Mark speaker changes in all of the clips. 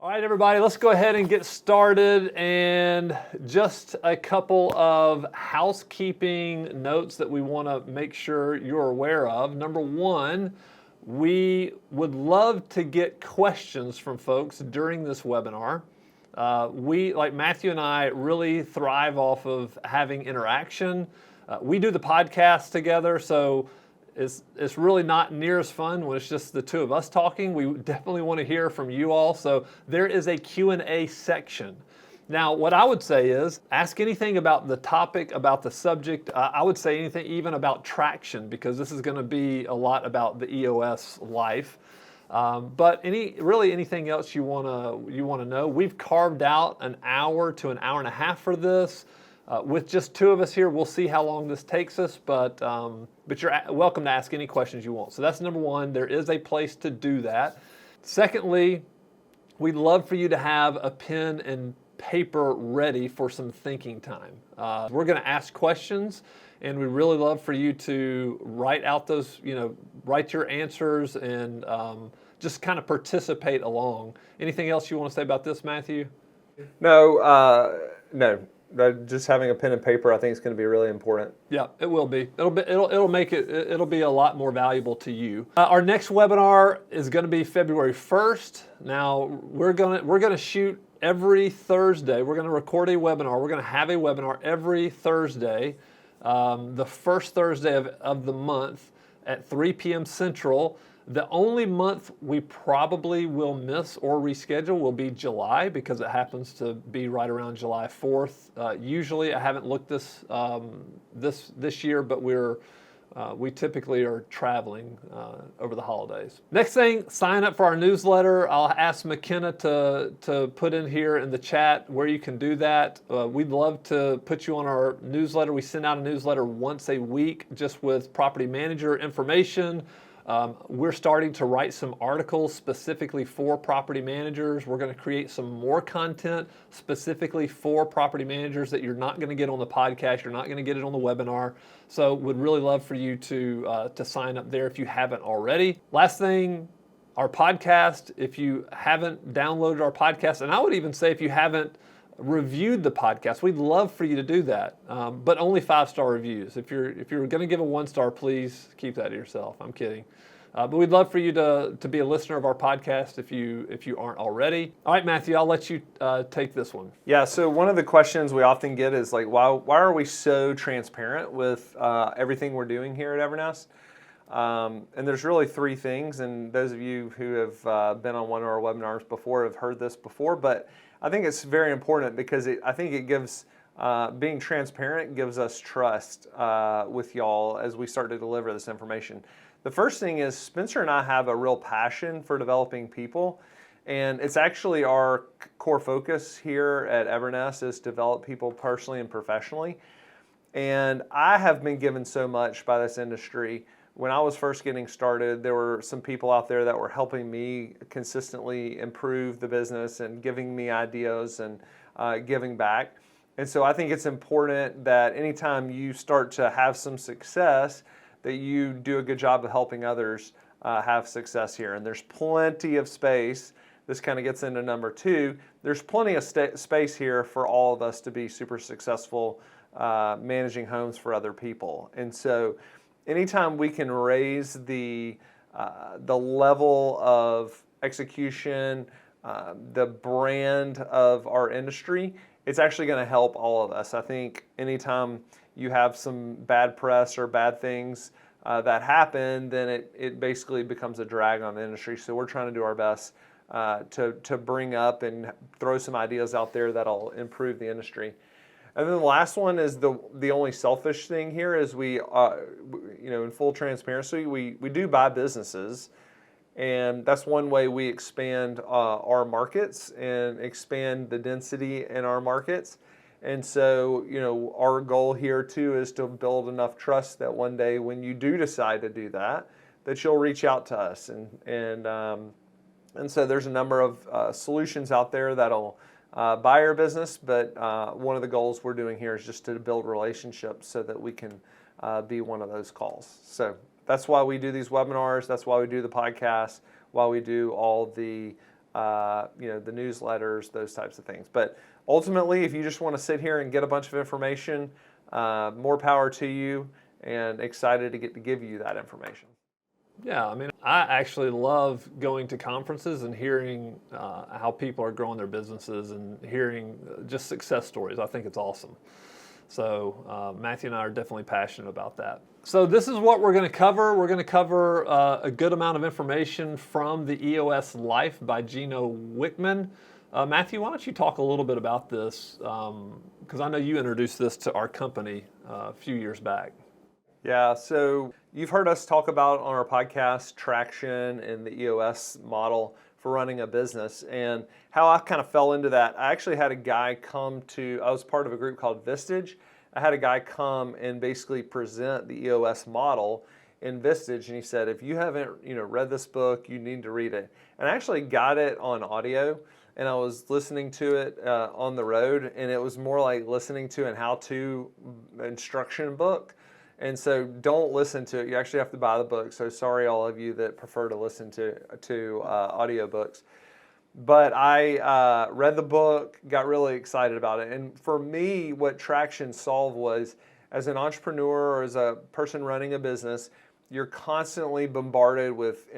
Speaker 1: All right, everybody, let's go ahead and get started. And just a couple of housekeeping notes that we want to make sure you're aware of. Number one, we would love to get questions from folks during this webinar. We, like Matthew and I, really thrive off of having interaction. We do the podcast together, so it's really not near as fun when it's just the two of us talking. We definitely want to hear from you all. So there is a Q&A section. Now, what I would say is ask anything about the topic, about the subject. I would say anything even about traction, because this is going to be a lot about the EOS Life. But anything else you want to know. We've carved out an hour to an hour and a half for this. With just two of us here, we'll see how long this takes us, but you're welcome to ask any questions you want. So that's number one. There is a place to do that. Secondly, we'd love for you to have a pen and paper ready for some thinking time. We're going to ask questions, and we'd really love for you to write out those, write your answers and just kind of participate along. Anything else you want to say about this, Matthew?
Speaker 2: No. Just having a pen and paper, I think, is going to be really important.
Speaker 1: Yeah, it will be. It'll be a lot more valuable to you. Our next webinar is going to be February 1st. Now we're going to shoot every Thursday. We're going to record a webinar. We're going to have a webinar every Thursday, the first Thursday of the month at 3 p.m. Central. The only month we probably will miss or reschedule will be July, because it happens to be right around July 4th. Usually, I haven't looked this year, but we typically are traveling over the holidays. Next thing, sign up for our newsletter. I'll ask McKenna to put in here in the chat where you can do that. We'd love to put you on our newsletter. We send out a newsletter once a week just with property manager information. We're starting to write some articles specifically for property managers. We're going to create some more content specifically for property managers that you're not going to get on the podcast. You're not going to get it on the webinar. So would really love for you to sign up there if you haven't already. Last thing, our podcast, if you haven't downloaded our podcast, and I would even say if you haven't reviewed the podcast, we'd love for you to do that, but only 5-star reviews. If you're going to give a 1-star, please keep that to yourself. I'm kidding, but we'd love for you to be a listener of our podcast if you aren't already. All right, Matthew, I'll let you take this one.
Speaker 2: Yeah. So one of the questions we often get is like, why are we so transparent with everything we're doing here at Evernest? And there's really three things, and those of you who have been on one of our webinars before have heard this before, but I think it's very important because I think it gives, being transparent gives us trust with y'all as we start to deliver this information. The first thing is Spencer and I have a real passion for developing people, and it's actually our core focus here at Evernest is develop people personally and professionally. And I have been given so much by this industry. When I was first getting started, there were some people out there that were helping me consistently improve the business and giving me ideas and giving back. And so I think it's important that anytime you start to have some success, that you do a good job of helping others have success here. And there's plenty of space. This kind of gets into number two. There's plenty of space here for all of us to be super successful managing homes for other people. And so anytime we can raise the level of execution, the brand of our industry, it's actually going to help all of us. I think anytime you have some bad press or bad things that happen, then it basically becomes a drag on the industry. So we're trying to do our best to bring up and throw some ideas out there that'll improve the industry. And then the last one is the only selfish thing here is we, in full transparency, we do buy businesses, and that's one way we expand our markets and expand the density in our markets. And so, our goal here too is to build enough trust that one day when you do decide to do that, that you'll reach out to us. And so there's a number of solutions out there that'll buy your business, but one of the goals we're doing here is just to build relationships so that we can be one of those calls. So that's why we do these webinars. That's why we do the podcast, why we do all the the newsletters, those types of things. But ultimately, if you just want to sit here and get a bunch of information, more power to you, and excited to get to give you that information.
Speaker 1: Yeah, I mean, I actually love going to conferences and hearing how people are growing their businesses and hearing just success stories. I think it's awesome. So Matthew and I are definitely passionate about that. So this is what we're going to cover. We're going to cover a good amount of information from the EOS Life by Gino Wickman. Matthew, why don't you talk a little bit about this? Because I know you introduced this to our company a few years back.
Speaker 2: Yeah, so you've heard us talk about on our podcast traction and the EOS model for running a business, and how I kind of fell into that. I actually had a guy I was part of a group called Vistage. I had a guy come and basically present the EOS model in Vistage, and he said, if you haven't read this book, you need to read it. And I actually got it on audio, and I was listening to it on the road, and it was more like listening to an how-to instruction book. And so don't listen to it. You actually have to buy the book. So sorry, all of you that prefer to listen to audiobooks. But I read the book, got really excited about it. And for me, what traction solved was, as an entrepreneur or as a person running a business, you're constantly bombarded with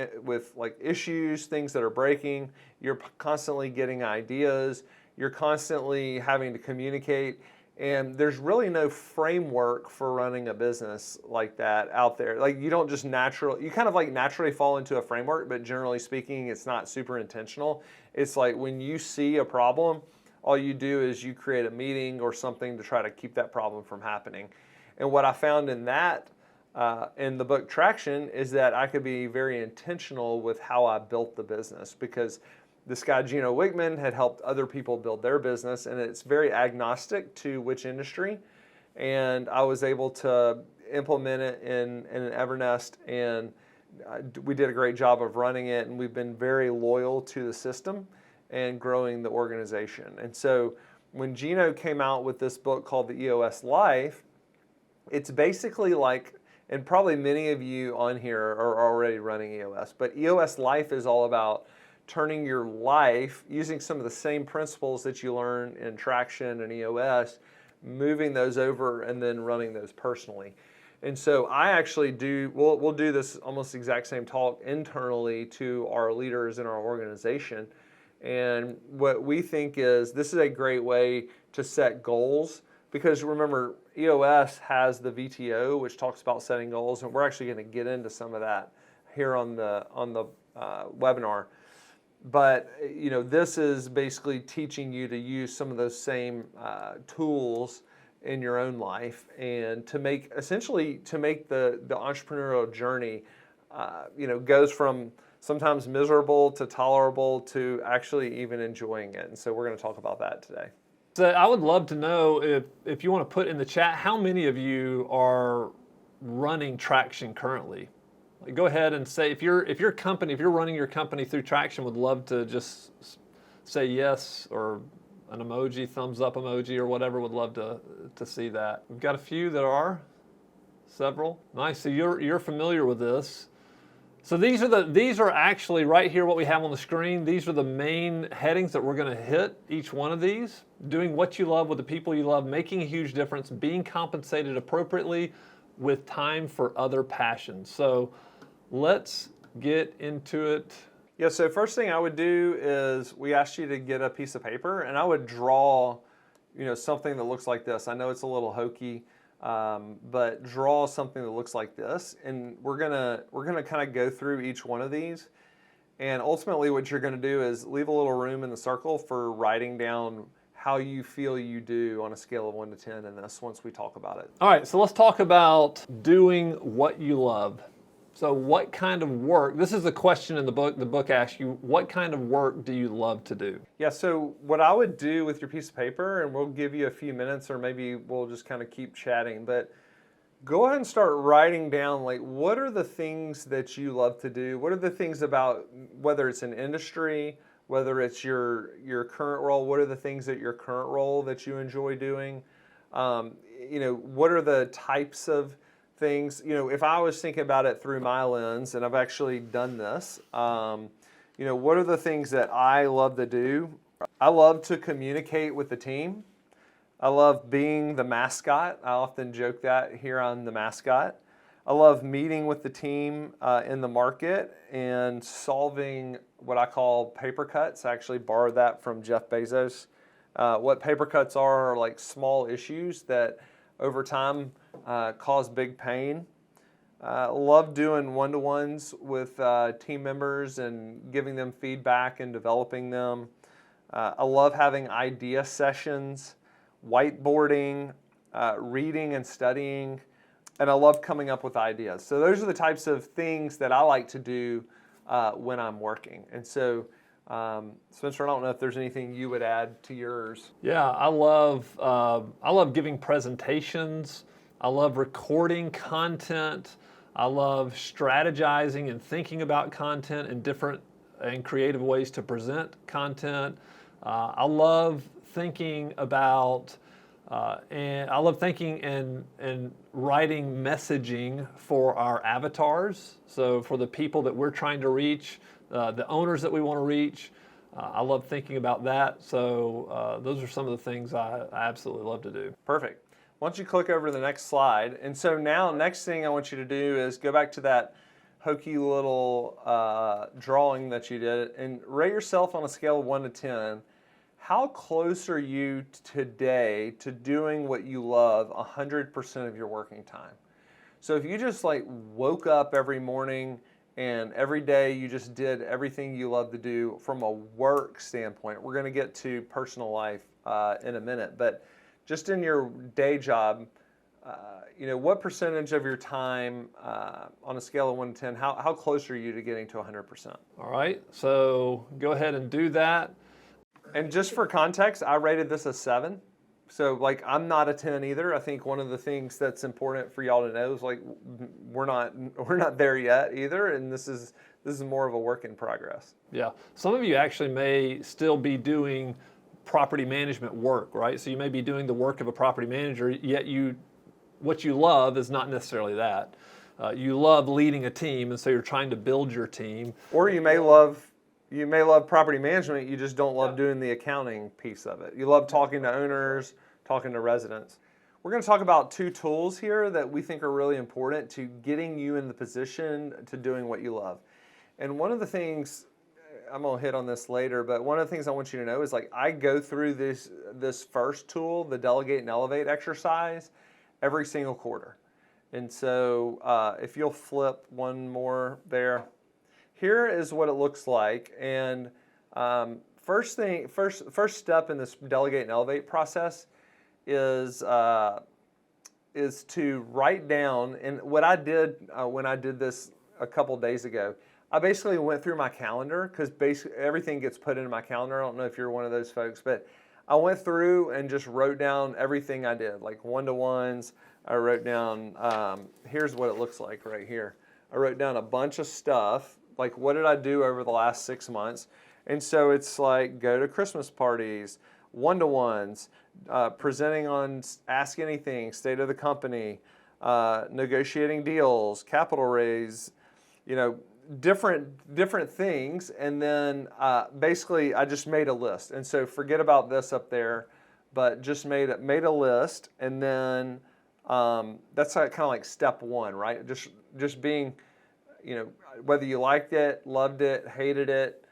Speaker 2: like issues, things that are breaking. You're constantly getting ideas. You're constantly having to communicate. And there's really no framework for running a business like that out there. Like you don't just you kind of like naturally fall into a framework, but generally speaking, it's not super intentional. It's like when you see a problem, all you do is you create a meeting or something to try to keep that problem from happening. And what I found in the book Traction, is that I could be very intentional with how I built the business, because this guy, Gino Wickman, had helped other people build their business, and it's very agnostic to which industry. And I was able to implement it in an Evernest, and we did a great job of running it, and we've been very loyal to the system and growing the organization. And so when Gino came out with this book called the EOS Life, it's basically like, and probably many of you on here are already running EOS, but EOS Life is all about turning your life, using some of the same principles that you learn in Traction and EOS, moving those over and then running those personally. And so I actually we'll do this almost exact same talk internally to our leaders in our organization. And what we think is this is a great way to set goals, because remember, EOS has the VTO, which talks about setting goals, and we're actually going to get into some of that here on the webinar. But this is basically teaching you to use some of those same tools in your own life, and to make the entrepreneurial journey, goes from sometimes miserable to tolerable to actually even enjoying it. And so we're going to talk about that today.
Speaker 1: So I would love to know if you want to put in the chat, how many of you are running Traction currently? Go ahead and say, if you're running your company through Traction, would love to just say yes, or an emoji, thumbs up emoji, or whatever. Would love to see that. We've got a few that are, several. Nice. So you're familiar with this. So these are actually right here what we have on the screen. These are the main headings that we're going to hit each one of these. Doing what you love with the people you love, making a huge difference, being compensated appropriately, with time for other passions. So let's get into it.
Speaker 2: Yeah, so first thing I would do is, we asked you to get a piece of paper, and I would draw, something that looks like this. I know it's a little hokey, but draw something that looks like this, and we're gonna kind of go through each one of these. And ultimately, what you're going to do is leave a little room in the circle for writing down how you feel you do on a scale of 1 to 10 in this, once we talk about it.
Speaker 1: All right, so let's talk about doing what you love. So what kind of work, this is the question in the book. The book asks you, what kind of work do you love to do?
Speaker 2: Yeah, so what I would do with your piece of paper, and we'll give you a few minutes, or maybe we'll just kind of keep chatting, but go ahead and start writing down, like, what are the things that you love to do? What are the things about, whether it's an industry, whether it's your current role, what are the things at your current role that you enjoy doing? What are the types of things? If I was thinking about it through my lens, and I've actually done this, what are the things that I love to do? I love to communicate with the team. I love being the mascot. I often joke that here I'm the mascot. I love meeting with the team in the market and solving what I call paper cuts. I actually borrowed that from Jeff Bezos. What paper cuts are like small issues that over time cause big pain. Love doing one-to-ones with team members and giving them feedback and developing them. I love having idea sessions, whiteboarding, reading and studying, and I love coming up with ideas. So those are the types of things that I like to do when I'm working. And so, Spencer, I don't know if there's anything you would add to yours.
Speaker 1: Yeah, I love giving presentations. I love recording content. I love strategizing and thinking about content and different and creative ways to present content. I love thinking about and I love thinking and writing messaging for our avatars. So for the people that we're trying to reach, the owners that we want to reach, I love thinking about that. So those are some of the things I absolutely love to do.
Speaker 2: Perfect. Why don't you click over to the next slide? And so now, next thing I want you to do is go back to that hokey little drawing that you did and rate yourself on a scale of 1 to 10. How close are you today to doing what you love 100% of your working time? So if you just like woke up every morning and every day you just did everything you love to do from a work standpoint, we're going to get to personal life in a minute, but just in your day job, what percentage of your time on a scale of 1 to 10, how close are you to getting to 100%?
Speaker 1: All right, so go ahead and do that.
Speaker 2: And just for context, I rated this a 7. So like I'm not a 10 either. I think one of the things that's important for y'all to know is like we're not there yet either, and this is more of a work in progress.
Speaker 1: Yeah, some of you actually may still be doing property management work, right? So you may be doing the work of a property manager, yet what you love is not necessarily that. You love leading a team, and so you're trying to build your team.
Speaker 2: Or you may love property management, you just don't love doing the accounting piece of it. You love talking to owners, talking to residents. We're going to talk about 2 tools here that we think are really important to getting you in the position to doing what you love. And one of the things, I'm going to hit on this later, but one of the things I want you to know is like I go through this first tool, the Delegate and Elevate exercise, every single quarter. And so if you'll flip one more there. Here is what it looks like, and first step in this Delegate and Elevate process is to write down. And what I did when I did this a couple days ago, I basically went through my calendar because basically everything gets put into my calendar. I don't know if you're one of those folks, but I went through and just wrote down everything I did, like one-to-ones. I wrote down. Here's what it looks like right here. I wrote down a bunch of stuff. Like, what did I do over the last 6 months? And so it's like go to Christmas parties, one-to-ones, presenting on Ask Anything, state of the company, negotiating deals, capital raise, different things. And then basically I just made a list. And so forget about this up there, but just made a list. And then that's kind of like step 1, right? Just being, whether you liked it, loved it, hated it,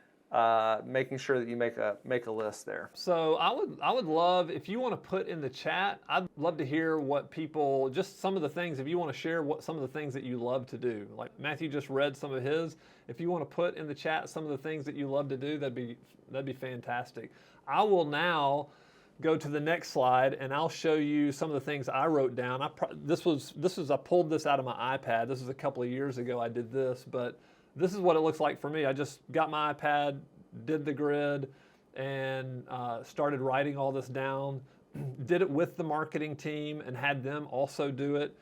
Speaker 2: making sure that you make a list there.
Speaker 1: So I would love, if you want to put in the chat, I'd love to hear what people, just some of the things, if you want to share some of the things that you love to do. Like Matthew just read some of his. If you want to put in the chat some of the things that you love to do, that'd be fantastic. I will now go to the next slide, and I'll show you some of the things I wrote down. I pulled this out of my iPad. This was a couple of years ago I did this, but this is what it looks like for me. I just got my iPad, did the grid, and started writing all this down. Did it with the marketing team and had them also do it.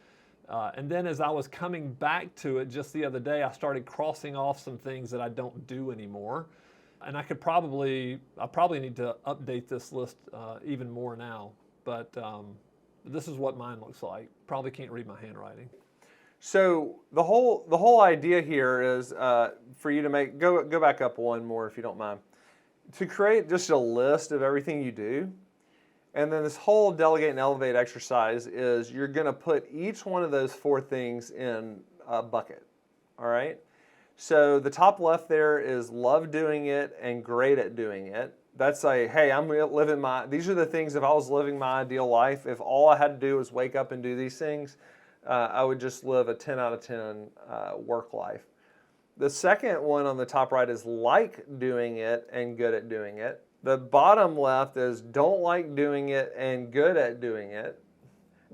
Speaker 1: And then as I was coming back to it just the other day, I started crossing off some things that I don't do anymore. And I probably need to update this list even more now. But this is what mine looks like. Probably can't read my handwriting.
Speaker 2: So the whole idea here is for you to go back up one more if you don't mind, to create just a list of everything you do. And then this whole delegate and elevate exercise is you're going to put each one of those 4 things in a bucket. All right. So the top left there is love doing it and great at doing it. That's hey, I'm living these are the things, if I was living my ideal life, if all I had to do was wake up and do these things, I would just live a 10 out of 10 work life. The second one on the top right is like doing it and good at doing it. The bottom left is don't like doing it and good at doing it.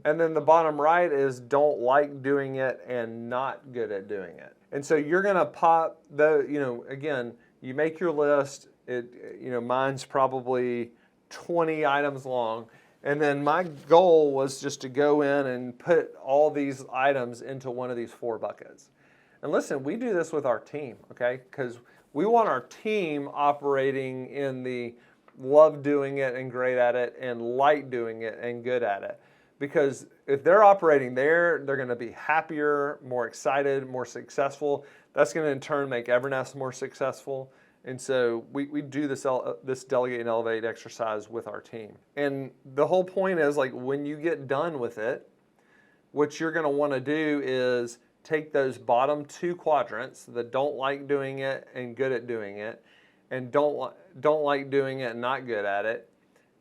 Speaker 2: And then the bottom right is don't like doing it and not good at doing it. And so you're going to pop again, you make your list. Mine's probably 20 items long. And then my goal was just to go in and put all these items into one of these 4 buckets. And listen, we do this with our team, okay? Because we want our team operating in the love doing it and great at it and like doing it and good at it. Because if they're operating there, they're going to be happier, more excited, more successful. That's going to in turn make Evernest more successful. And so we do this delegate and elevate exercise with our team. And the whole point is, like, when you get done with it, what you're going to want to do is take those bottom 2 quadrants, the don't like doing it and good at doing it, and don't like doing it and not good at it,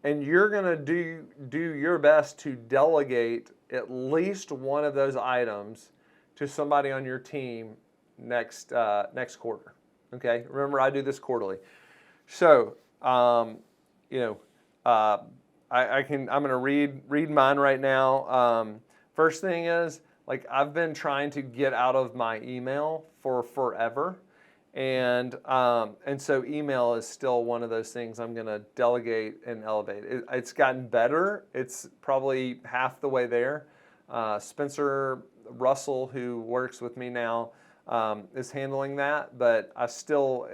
Speaker 2: and you're going to do your best to delegate at least one of those items to somebody on your team next quarter. Okay, remember I do this quarterly. So, I'm going to read mine right now. First thing is, like, I've been trying to get out of my email for forever, and so email is still one of those things I'm going to delegate and elevate. It's gotten better. It's probably half the way there. Spencer Russell, who works with me now, is handling that, but I still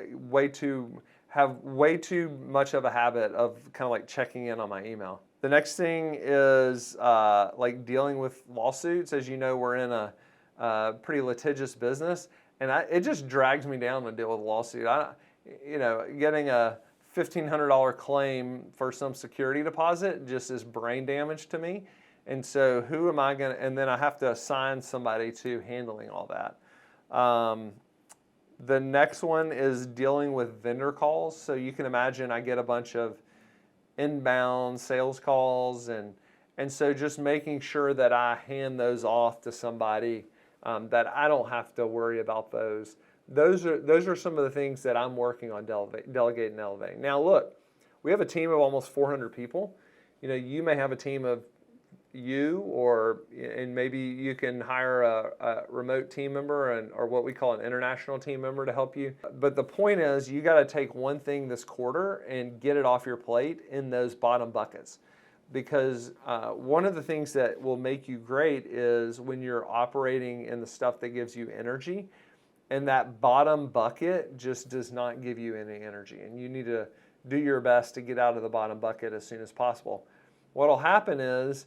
Speaker 2: have way too much of a habit of kind of like checking in on my email. The next thing is like dealing with lawsuits. As you know, we're in a pretty litigious business, and it just drags me down to deal with a lawsuit. Getting a $1,500 claim for some security deposit just is brain damage to me. And so who am I going to, and then I have to assign somebody to handling all that. The next one is dealing with vendor calls. So you can imagine I get a bunch of inbound sales calls, and so just making sure that I hand those off to somebody, that I don't have to worry about those. Those are some of the things that I'm working on delegating and elevating. Now look, we have a team of almost 400 people. You may have a team of and maybe you can hire a remote team member or what we call an international team member to help you. But the point is, you got to take one thing this quarter and get it off your plate in those bottom buckets. Because one of the things that will make you great is when you're operating in the stuff that gives you energy, and that bottom bucket just does not give you any energy. And you need to do your best to get out of the bottom bucket as soon as possible. What will happen is,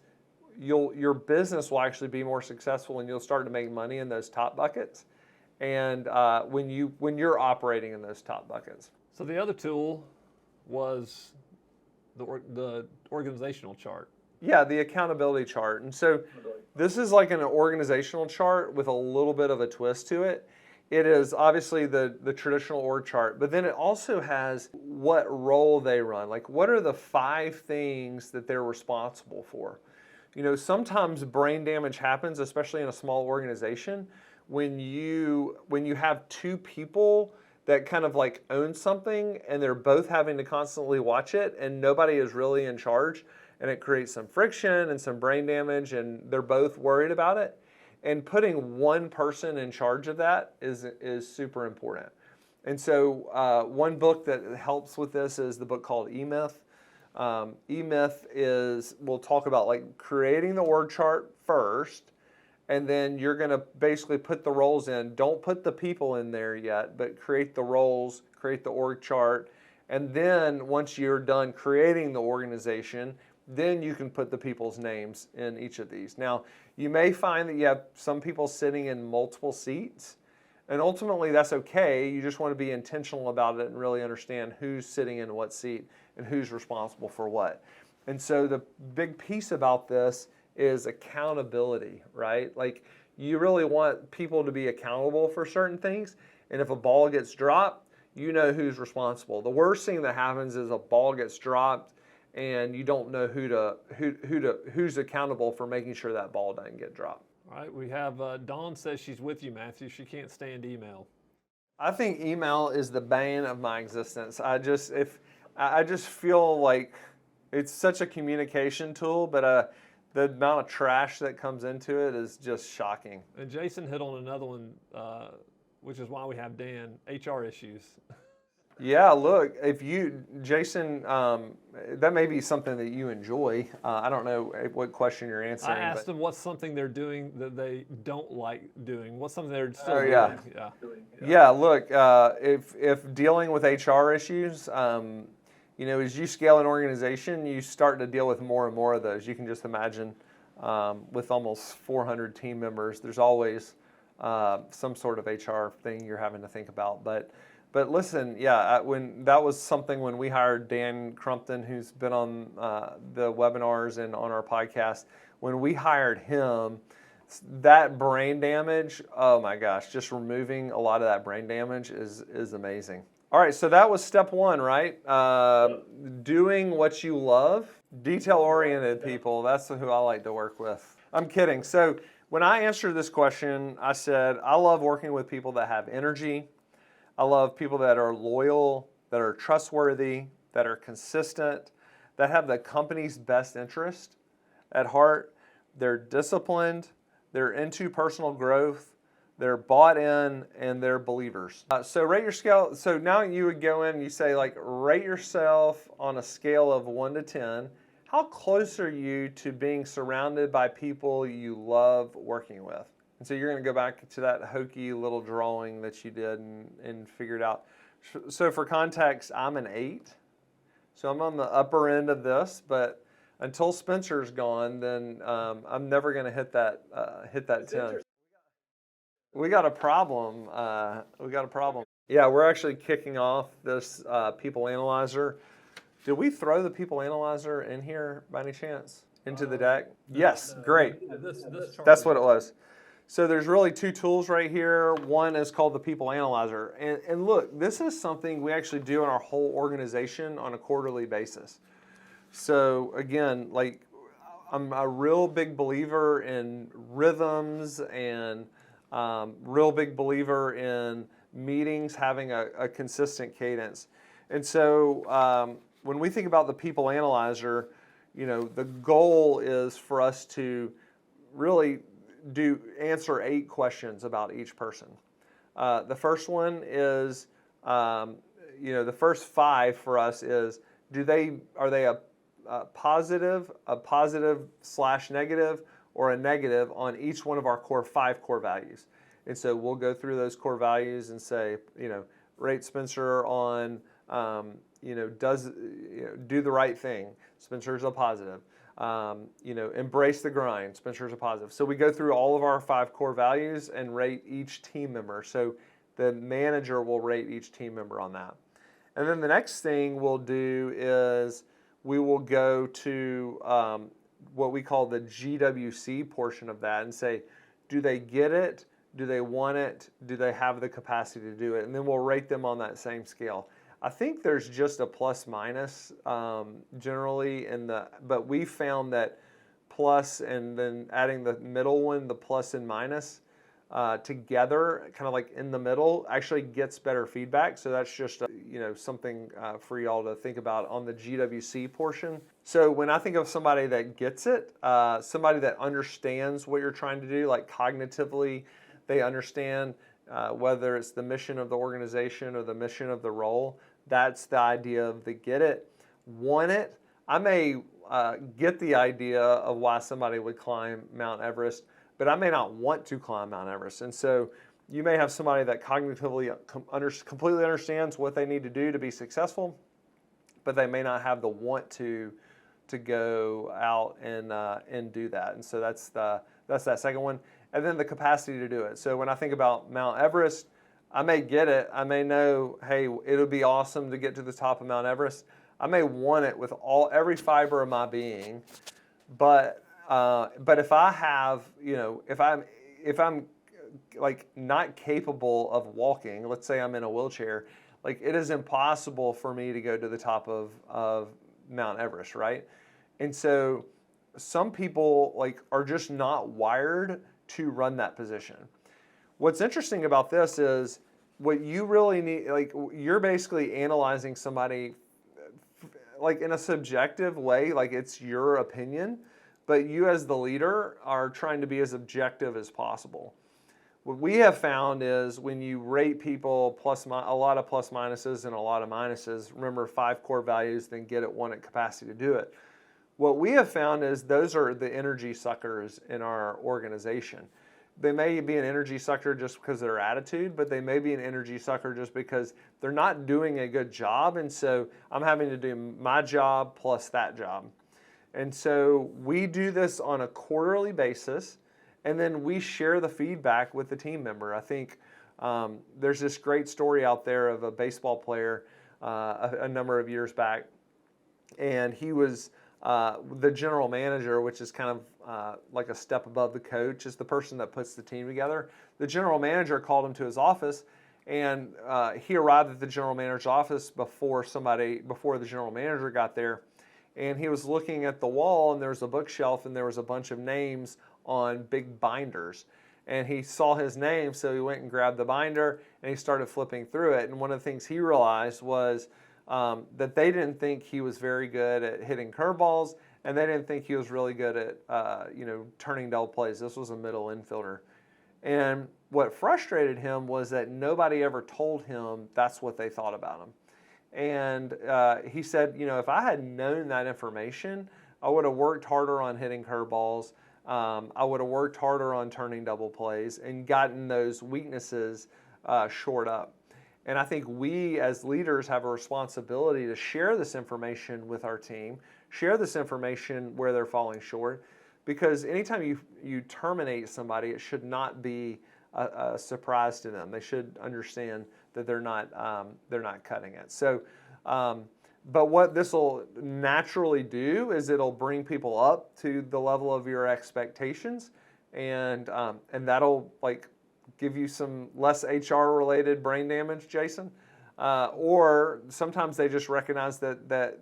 Speaker 2: your business will actually be more successful, and you'll start to make money in those top buckets, and when you're operating in those top buckets.
Speaker 1: So the other tool was the organizational chart.
Speaker 2: Yeah, the accountability chart. And so this is like an organizational chart with a little bit of a twist to it. It is obviously the traditional org chart, but then it also has what role they run. Like, what are the 5 things that they're responsible for? Sometimes brain damage happens, especially in a small organization, when you have 2 people that kind of like own something, and they're both having to constantly watch it, and nobody is really in charge, and it creates some friction and some brain damage, and they're both worried about it. And putting one person in charge of that is super important. And so one book that helps with this is the book called E-Myth. E-Myth we'll talk about like creating the org chart first, and then you're going to basically put the roles in. Don't put the people in there yet, but create the roles, create the org chart, and then once you're done creating the organization, then you can put the people's names in each of these. Now, you may find that you have some people sitting in multiple seats, and ultimately that's okay. You just want to be intentional about it and really understand who's sitting in what seat and who's responsible for what. And so the big piece about this is accountability, right? Like, you really want people to be accountable for certain things, and if a ball gets dropped, you know who's responsible. The worst thing that happens is a ball gets dropped and you don't know who's accountable for making sure that ball doesn't get dropped.
Speaker 1: All right, we have Dawn says she's with you, Matthew. She can't stand email.
Speaker 2: I think email is the bane of my existence. I just feel like it's such a communication tool, but the amount of trash that comes into it is just shocking.
Speaker 1: And Jason hit on another one, which is why we have Dan, HR issues.
Speaker 2: Yeah, look, Jason, that may be something that you enjoy. I don't know what question you're answering.
Speaker 1: I asked them what's something they're doing that they don't like doing. What's something they're still doing?
Speaker 2: Yeah. Yeah, look, if dealing with HR issues, as you scale an organization, you start to deal with more and more of those. You can just imagine with almost 400 team members, there's always some sort of HR thing you're having to think about. But listen, when that was something when we hired Dan Crumpton, who's been on the webinars and on our podcast, when we hired him, that brain damage, oh my gosh, just removing a lot of that brain damage is amazing. All right, so that was step one, right? Doing what you love. Detail-oriented people, that's who I like to work with. I'm kidding. So when I answered this question, I said, I love working with people that have energy. I love people that are loyal, that are trustworthy, that are consistent, that have the company's best interest at heart. They're disciplined, they're into personal growth, they're bought in, and they're believers. So rate your scale. So now you would go in and you say, like, rate yourself on a scale of 1 to 10. How close are you to being surrounded by people you love working with? And so you're going to go back to that hokey little drawing that you did and figure it out. So for context, I'm an 8. So I'm on the upper end of this, but until Spencer's gone, then I'm never going to hit that 10. We got a problem. Yeah, we're actually kicking off this People Analyzer. Did we throw the People Analyzer in here by any chance? Into the deck? Yes, great. That's what it was. So there's really 2 tools right here. One is called the People Analyzer. And look, this is something we actually do in our whole organization on a quarterly basis. So again, like, I'm a real big believer in rhythms and real big believer in meetings having a consistent cadence. And so when we think about the People Analyzer, the goal is for us to really answer 8 questions about each person. The first one is, the first 5 for us is, are they a positive / negative, or a negative on each one of our 5 core values? And so we'll go through those core values and say, rate Spencer on, do the right thing. Spencer's a positive. Embrace the grind. Spencer's a positive. So we go through all of our 5 core values and rate each team member. So the manager will rate each team member on that. And then the next thing we'll do is we will go to what we call the GWC portion of that and say, do they get it? Do they want it? Do they have the capacity to do it? And then we'll rate them on that same scale. I think there's just a plus minus generally but we found that plus and then adding the middle one, the plus and minus together, kind of like in the middle, actually gets better feedback. So that's just something for y'all to think about on the GWC portion. So when I think of somebody that gets it, somebody that understands what you're trying to do, like cognitively, they understand whether it's the mission of the organization or the mission of the role. That's the idea of the get it. Want it. I may get the idea of why somebody would climb Mount Everest, but I may not want to climb Mount Everest. And so you may have somebody that cognitively completely understands what they need to do to be successful, but they may not have the want to to go out and do that. And so that's that second one. And then the capacity to do it. So when I think about Mount Everest, I may get it. I may know, hey, it'll be awesome to get to the top of Mount Everest. I may want it with every fiber of my being, but if I have, if I'm like not capable of walking, let's say I'm in a wheelchair, like it is impossible for me to go to the top of Mount Everest, right? And so some people like are just not wired to run that position. What's interesting about this is what you really need, like you're basically analyzing somebody like in a subjective way, like it's your opinion, but you as the leader are trying to be as objective as possible. What we have found is when you rate people a lot of plus minuses and a lot of minuses, remember 5 core values, then get it 1 at capacity to do it. What we have found is those are the energy suckers in our organization. They may be an energy sucker just because of their attitude, but they may be an energy sucker just because they're not doing a good job. And so I'm having to do my job plus that job. And so we do this on a quarterly basis, and then we share the feedback with the team member. I think there's this great story out there of a baseball player a number of years back, and he was the general manager, which is kind of like a step above the coach, is the person that puts the team together. The general manager called him to his office, and he arrived at the general manager's office before the general manager got there. And he was looking at the wall, and there was a bookshelf, and there was a bunch of names on big binders. And he saw his name, so he went and grabbed the binder, and he started flipping through it. And one of the things he realized was that they didn't think he was very good at hitting curveballs, and they didn't think he was really good at turning double plays. This was a middle infielder. And what frustrated him was that nobody ever told him that's what they thought about him. And he said, if I had known that information, I would have worked harder on hitting curveballs. I would have worked harder on turning double plays and gotten those weaknesses shored up. And I think we as leaders have a responsibility to share this information with our team, share this information where they're falling short, because anytime you terminate somebody, it should not be a surprise to them. They should understand that they're not cutting it. So, but what this will naturally do is it'll bring people up to the level of your expectations, and that'll like give you some less HR related brain damage, Jason. Or sometimes they just recognize that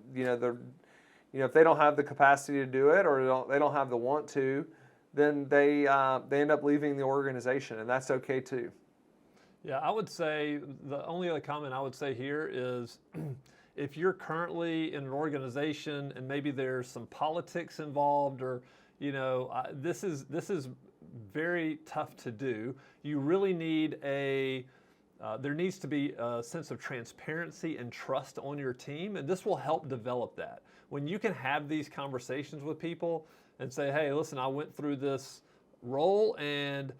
Speaker 2: if they don't have the capacity to do it, or they don't have the want to, then they end up leaving the organization, and that's okay too.
Speaker 1: Yeah, I would say the only other comment I would say here is if you're currently in an organization and maybe there's some politics involved, or this is very tough to do. You really need there needs to be a sense of transparency and trust on your team, and this will help develop that. When you can have these conversations with people and say, hey, listen, I went through this role and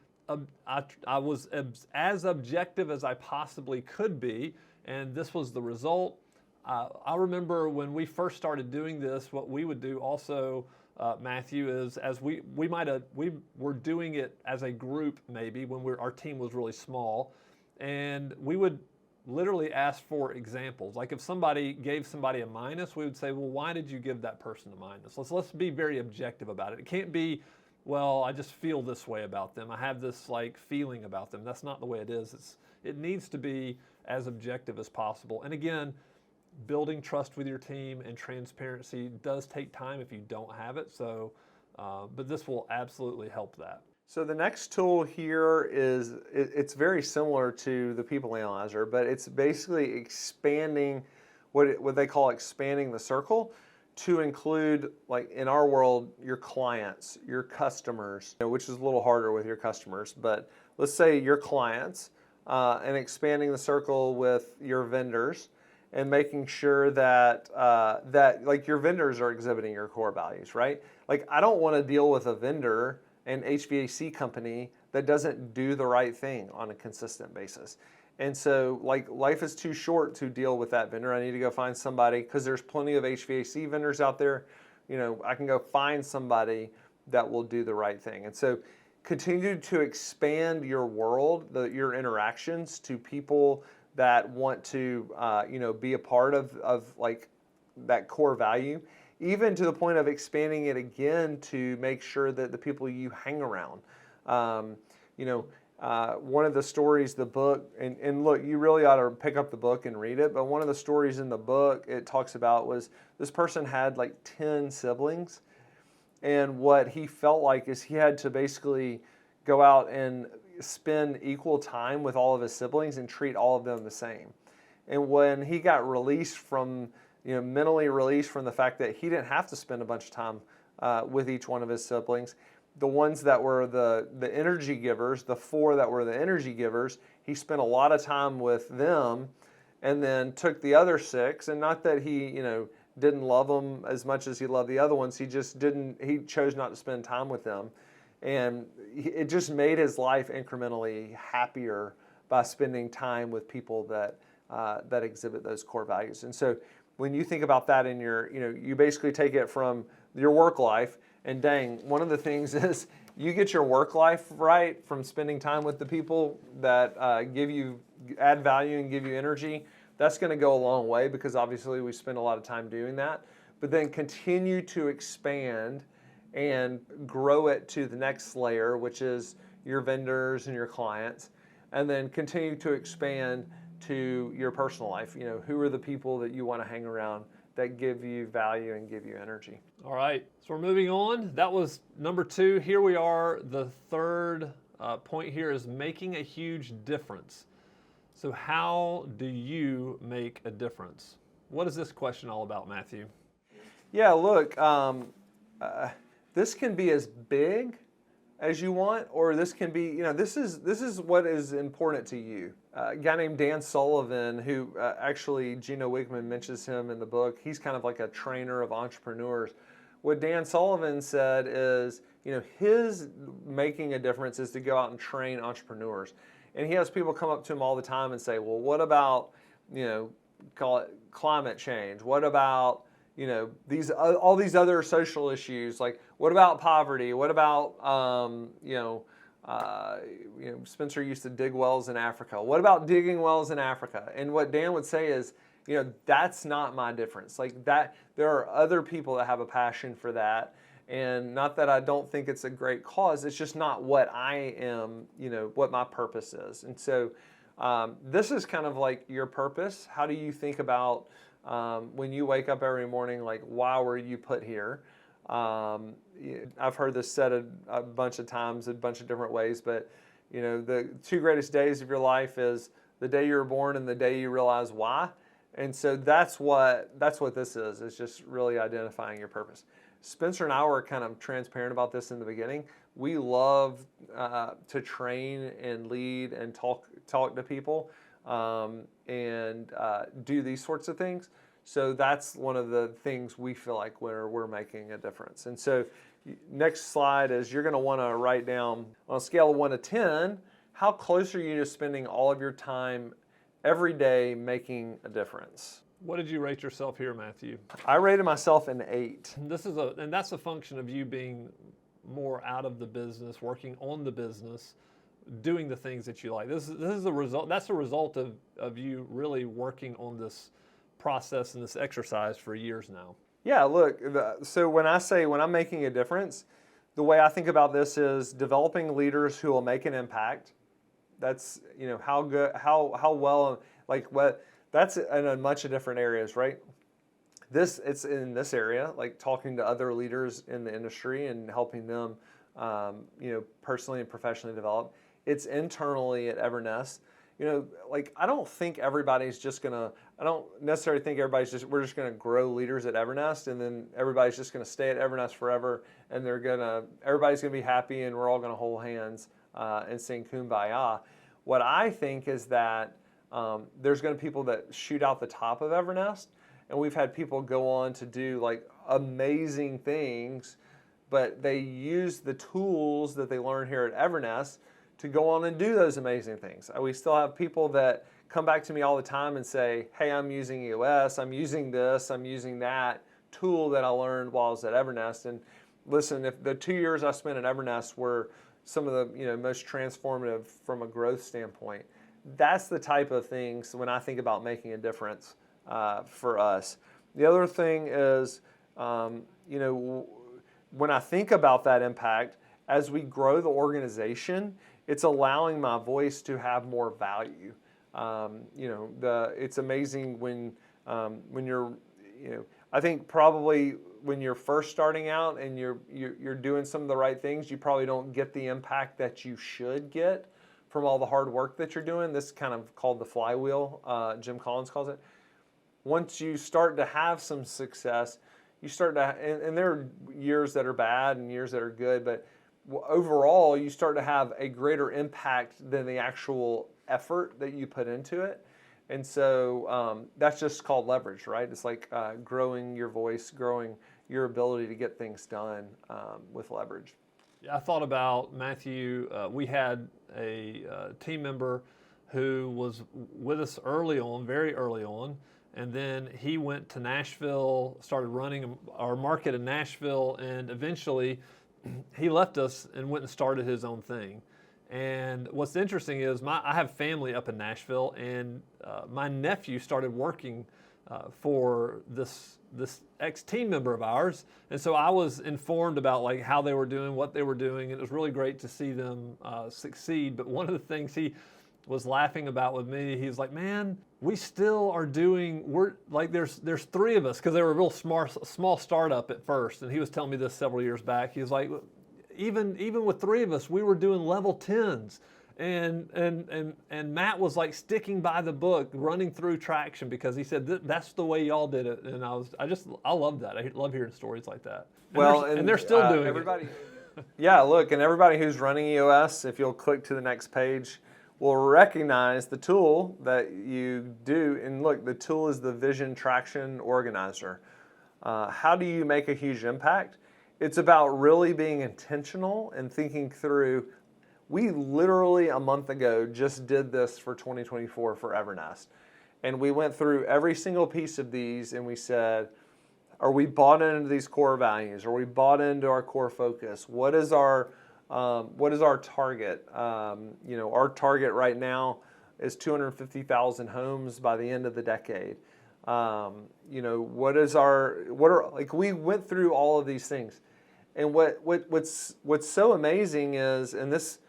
Speaker 1: I was as objective as I possibly could be, and this was the result. I remember when we first started doing this, what we would do also, Matthew, is as we were doing it as a group maybe when our team was really small, and we would literally ask for examples. Like if somebody gave somebody a minus, we would say, well, why did you give that person a minus? Let's be very objective about it. It can't be, well, I just feel this way about them. I have this like feeling about them. That's not the way it is. It needs to be as objective as possible. And again, building trust with your team and transparency does take time if you don't have it. So, but this will absolutely help that.
Speaker 2: So the next tool here it's very similar to the People Analyzer, but it's basically expanding what they call expanding the circle to include, like in our world, your clients, your customers, which is a little harder with your customers, but let's say your clients, and expanding the circle with your vendors, and making sure that like your vendors are exhibiting your core values, right? Like I don't want to deal with a vendor, an HVAC company that doesn't do the right thing on a consistent basis. And so like life is too short to deal with that vendor. I need to go find somebody, because there's plenty of HVAC vendors out there I can go find somebody that will do the right thing. And so continue to expand your world, your interactions to people that want to, be a part of like that core value, even to the point of expanding it again to make sure that the people you hang around, one of the stories, the book, and look, you really ought to pick up the book and read it, but one of the stories in the book it talks about was this person had like 10 siblings, and what he felt like is he had to basically go out and spend equal time with all of his siblings and treat all of them the same. And when he got released from, mentally released from the fact that he didn't have to spend a bunch of time with each one of his siblings, the ones that were the energy givers, the 4 that were the energy givers, he spent a lot of time with them, and then took the other 6, and not that he, didn't love them as much as he loved the other ones, he chose not to spend time with them. And it just made his life incrementally happier by spending time with people that exhibit those core values. And so when you think about that in your, you basically take it from your work life, and dang, one of the things is you get your work life right from spending time with the people that add value and give you energy. That's going to go a long way, because obviously we spend a lot of time doing that. But then continue to expand and grow it to the next layer, which is your vendors and your clients, and then continue to expand to your personal life. Who are the people that you want to hang around that give you value and give you energy?
Speaker 1: All right, so we're moving on. That was number 2. Here we are. The third point here is making a huge difference. So how do you make a difference? What is this question all about, Matthew?
Speaker 2: Yeah, look, this can be as big as you want, or this can be, this is what is important to you. A guy named Dan Sullivan, who actually Gino Wickman mentions him in the book. He's kind of like a trainer of entrepreneurs. What Dan Sullivan said is, his making a difference is to go out and train entrepreneurs. And he has people come up to him all the time and say, well, what about, call it climate change? What about, all these other social issues? Like, what about poverty? What about, Spencer used to dig wells in Africa. What about digging wells in Africa? And what Dan would say is, that's not my difference. Like that, there are other people that have a passion for that. And not that I don't think it's a great cause, it's just not what I am, what my purpose is. And so this is kind of like your purpose. How do you think about when you wake up every morning, like, why were you put here? I've heard this said a bunch of times, a bunch of different ways, but the 2 greatest days of your life is the day you were born and the day you realize why. And so that's what this is. It's just really identifying your purpose. Spencer and I were kind of transparent about this in the beginning. We love to train and lead and talk to people and do these sorts of things. So that's one of the things we feel like where we're making a difference. And so next slide is you're going to want to write down on a scale of 1 to 10, how close are you to spending all of your time every day making a difference?
Speaker 1: What did you rate yourself here, Matthew?
Speaker 2: I rated myself an 8.
Speaker 1: And that's a function of you being more out of the business, working on the business, doing the things that you like. This is the result. That's the result of you really working on this process and this exercise for years now.
Speaker 2: Yeah, look, so when I'm making a difference, the way I think about this is developing leaders who will make an impact. That's, how well, like what, that's in a bunch of different areas, right? It's in this area, like talking to other leaders in the industry and helping them, personally and professionally develop. It's internally at Evernest. I don't think everybody's just I don't necessarily think we're just gonna grow leaders at Evernest and then everybody's just gonna stay at Evernest forever and everybody's gonna be happy and we're all gonna hold hands and sing Kumbaya. What I think is that there's gonna be people that shoot out the top of Evernest, and we've had people go on to do like amazing things, but they use the tools that they learn here at Evernest to go on and do those amazing things. We still have people that come back to me all the time and say, hey, I'm using EOS, I'm using this, I'm using that tool that I learned while I was at Evernest. And listen, if the 2 years I spent at Evernest were some of the most transformative from a growth standpoint, that's the type of things when I think about making a difference for us. The other thing is, when I think about that impact, as we grow the organization, it's allowing my voice to have more value. It's amazing when you're, I think probably when you're first starting out and you're doing some of the right things, you probably don't get the impact that you should get from all the hard work that you're doing. This is kind of called the flywheel, Jim Collins calls it. Once you start to have some success, you start to, and there are years that are bad and years that are good, but overall you start to have a greater impact than the actual effort that you put into it. And so that's just called leverage, right? It's like growing your voice, growing your ability to get things done with leverage.
Speaker 1: I thought about Matthew. We had a team member who was with us early on, very early on, and then he went to Nashville, started running our market in Nashville, and eventually he left us and went and started his own thing. And what's interesting is I have family up in Nashville, and my nephew started working for this ex-team member of ours, and so I was informed about like how they were doing, what they were doing, and it was really great to see them succeed. But one of the things he was laughing about with me, he was like, "Man, we still are doing. We're like there's three of us because they were a real small startup at first." And he was telling me this several years back. He was like, "Even with three of us, we were doing level 10s." And Matt was like sticking by the book, running through traction because he said that's the way y'all did it. And I love that. I love hearing stories like that. And they're still doing
Speaker 2: everybody. Yeah, look, and everybody who's running EOS, if you'll click to the next page, will recognize the tool that you do. And look, the tool is the Vision Traction Organizer. How do you make a huge impact? It's about really being intentional and thinking through. We literally a month ago just did this for 2024 for Evernest. And we went through every single piece of these and we said, are we bought into these core values? Are we bought into our core focus? What is our target? Our target right now is 250,000 homes by the end of the decade. We went through all of these things. And what's so amazing is, and this,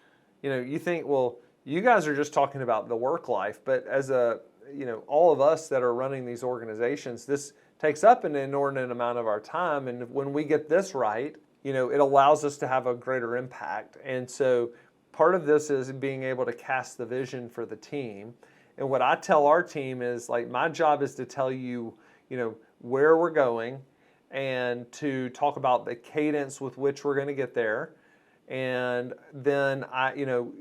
Speaker 2: you think, well, you guys are just talking about the work life, but as all of us that are running these organizations, this takes up an inordinate amount of our time. And when we get this right, it allows us to have a greater impact. And so part of this is being able to cast the vision for the team. And what I tell our team is like, my job is to tell you, where we're going and to talk about the cadence with which we're going to get there. And then I,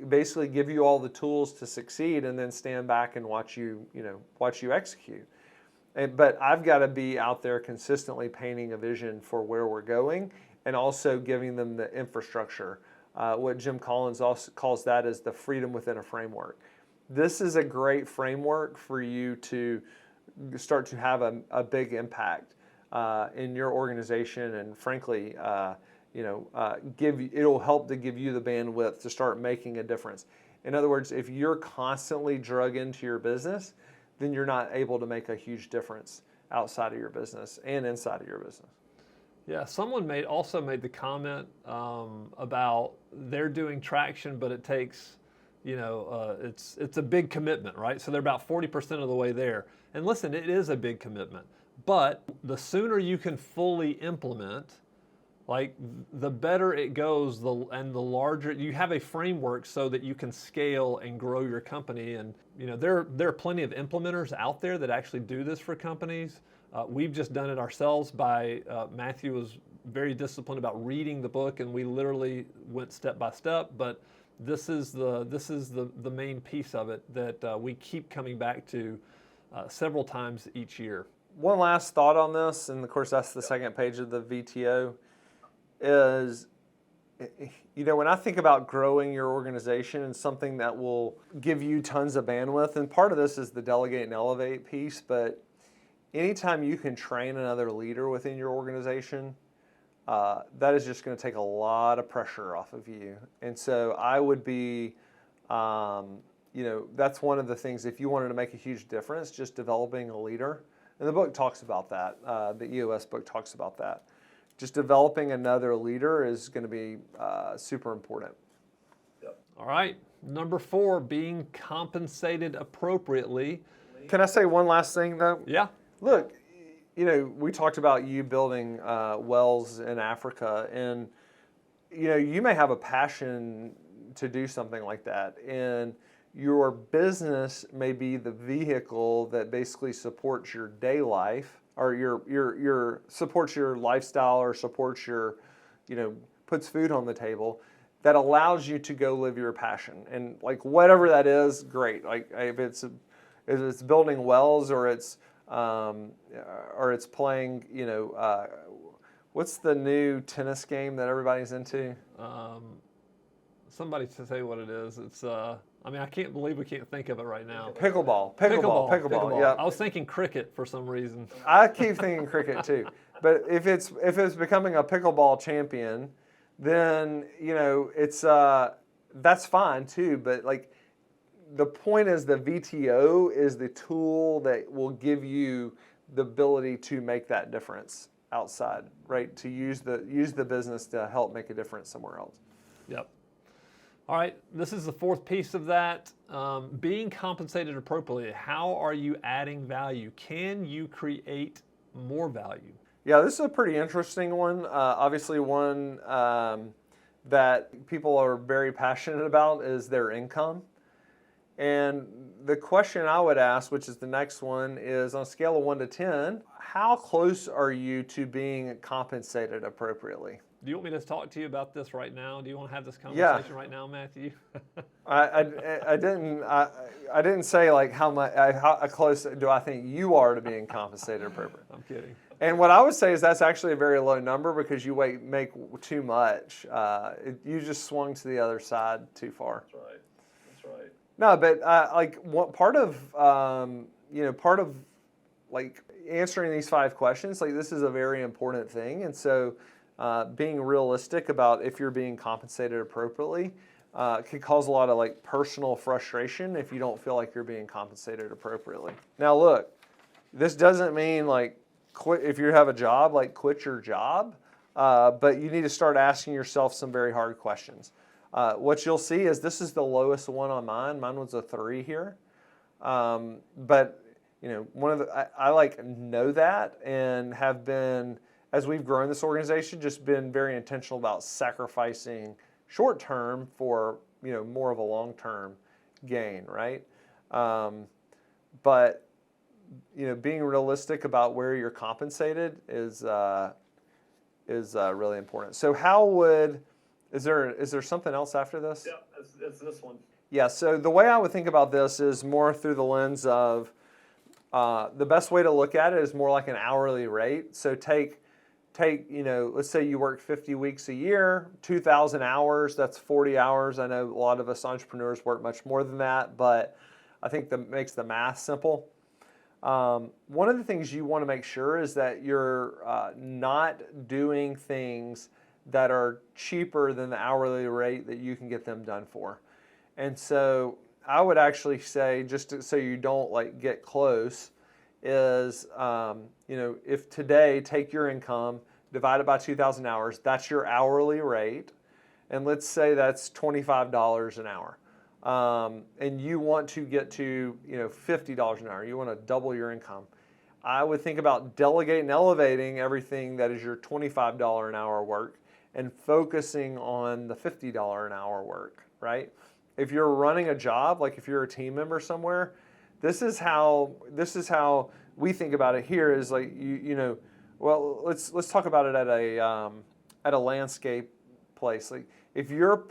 Speaker 2: basically give you all the tools to succeed and then stand back and watch you execute. But I've got to be out there consistently painting a vision for where we're going and also giving them the infrastructure. What Jim Collins also calls that is the freedom within a framework. This is a great framework for you to start to have a big impact in your organization, and frankly, it'll help to give you the bandwidth to start making a difference. In other words, if you're constantly drug into your business, then you're not able to make a huge difference outside of your business and inside of your business.
Speaker 1: Yeah, someone also made the comment about they're doing traction, but it takes, it's a big commitment, right? So they're about 40% of the way there. And listen, it is a big commitment, but the sooner you can fully implement, like the better it goes, and the larger you have a framework so that you can scale and grow your company. And there are plenty of implementers out there that actually do this for companies. We've just done it ourselves by Matthew was very disciplined about reading the book, and we literally went step by step. But this is the main piece of it that we keep coming back to several times each year.
Speaker 2: One last thought on this, and of course that's the second page of the VTO, is, when I think about growing your organization and something that will give you tons of bandwidth, and part of this is the Delegate and Elevate piece, but anytime you can train another leader within your organization, that is just going to take a lot of pressure off of you. And so I would be, that's one of the things, if you wanted to make a huge difference, just developing a leader. And the book talks about that. The EOS book talks about that. Just developing another leader is going to be super important.
Speaker 1: Yep. All right. Number 4, being compensated appropriately.
Speaker 2: Can I say one last thing, though?
Speaker 1: Yeah.
Speaker 2: Look, we talked about you building wells in Africa, and, you may have a passion to do something like that. And your business may be the vehicle that basically supports your day life, or your supports your lifestyle, or supports your, puts food on the table, that allows you to go live your passion. And like whatever that is, great. Like if it's building wells, or it's playing, what's the new tennis game that everybody's into?
Speaker 1: Somebody to say what it is. It's I can't believe we can't think of it right now.
Speaker 2: Pickleball. Yeah.
Speaker 1: I was thinking cricket for some reason.
Speaker 2: I keep thinking cricket too. But if it's becoming a pickleball champion, then it's that's fine too. But like the point is, the VTO is the tool that will give you the ability to make that difference outside, right? To use the business to help make a difference somewhere else.
Speaker 1: Yep. All right, this is the 4th piece of that. Being compensated appropriately. How are you adding value? Can you create more value?
Speaker 2: Yeah, this is a pretty interesting one. Obviously, one that people are very passionate about is their income. And the question I would ask, which is the next one, is on a scale of 1 to 10, how close are you to being compensated appropriately?
Speaker 1: Do you want me to talk to you about this right now? Do you want to have this conversation right now, Matthew?
Speaker 2: I didn't say like how close do I think you are to being compensated appropriately.
Speaker 1: I'm kidding.
Speaker 2: And what I would say is that's actually a very low number, because you make too much. You just swung to the other side too far.
Speaker 1: That's right. That's right.
Speaker 2: No, but part of like answering these 5 questions, like this is a very important thing. And so being realistic about if you're being compensated appropriately could cause a lot of like personal frustration if you don't feel like you're being compensated appropriately. Now look, this doesn't mean like quit if you have a job, like quit your job, but you need to start asking yourself some very hard questions. What you'll see is this is the lowest one on mine. Mine was a 3 here. But I like know that, and have been, as we've grown this organization, just been very intentional about sacrificing short term for more of a long term gain, right? But being realistic about where you're compensated is really important. So is there something else after this?
Speaker 1: Yeah, it's this one.
Speaker 2: Yeah, so the way I would think about this is more through the lens of the best way to look at it is more like an hourly rate. So take let's say you work 50 weeks a year, 2,000 hours, that's 40 hours. I know a lot of us entrepreneurs work much more than that, but I think that makes the math simple. One of the things you want to make sure is that you're not doing things that are cheaper than the hourly rate that you can get them done for. And so I would actually say, so you don't like get close, is if today take your income, divide it by 2,000 hours, that's your hourly rate, and let's say that's $25 an hour. And you want to get to $50 an hour, you want to double your income. I would think about delegating and elevating everything that is your $25 an hour work and focusing on the $50 an hour work, right? If you're running a job, like if you're a team member somewhere, this is how we think about it here is like, well, let's talk about it at a landscape place. Like if you're